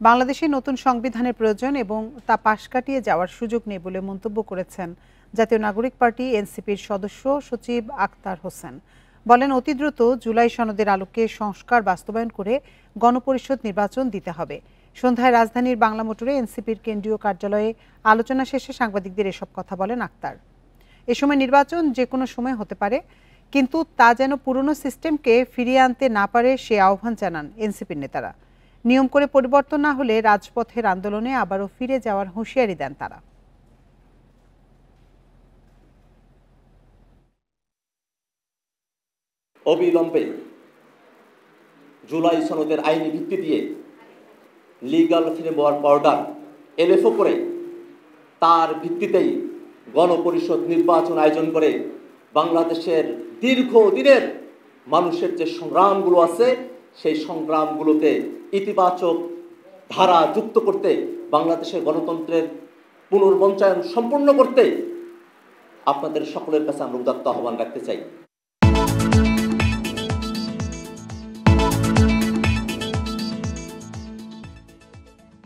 বাংলাদেশে নতুন সংবিধানের প্রয়োজন এবং তা পাশ কাটিয়ে যাওয়ার সুযোগ নেই বলে মন্তব্য করেছেন জাতীয় নাগরিক পার্টি এনসিপির সদস্য সচিব আক্তার হোসেন। বলেন, অতি দ্রুত জুলাই সনদের আলোকে সংস্কার বাস্তবায়ন করে গণপরিষদ নির্বাচন দিতে হবে। সন্ধ্যায় রাজধানীর বাংলা মোটরে এনসিপির কেন্দ্রীয় কার্যালয়ে আলোচনা শেষে সাংবাদিকদের এসব কথা বলেন আক্তার। এ সময় নির্বাচন যে কোনো সময় হতে পারে, কিন্তু তা যেন পুরনো সিস্টেমকে ফিরিয়ে আনতে না পারে সে আহ্বান জানান এনসিপির নেতারা। নিয়ম করে পরিবর্তন না হলে রাজপথের আন্দোলনে আবারও ফিরে যাওয়ার হুঁশিয়ারি দেন তারা। অবিলম্বে জুলাই সনদের আইনি ভিত্তি দিয়ে লিগাল ফ্রেমওয়ার্ক অর্ডার এলএফও করে তার ভিত্তিতেই গণপরিষদ নির্বাচন আয়োজন করে বাংলাদেশের দীর্ঘদিনের মানুষের যে সংগ্রামগুলো আছে সেই সংগ্রামগুলোতে ইতিবাচক ধারা যুক্ত করতে, বাংলাদেশের গণতন্ত্রের পুনর্বঞ্চায়ন সম্পূর্ণ করতে আপনাদের সকলের কাছে আমরা উদাত্ত আহ্বান রাখতে চাই।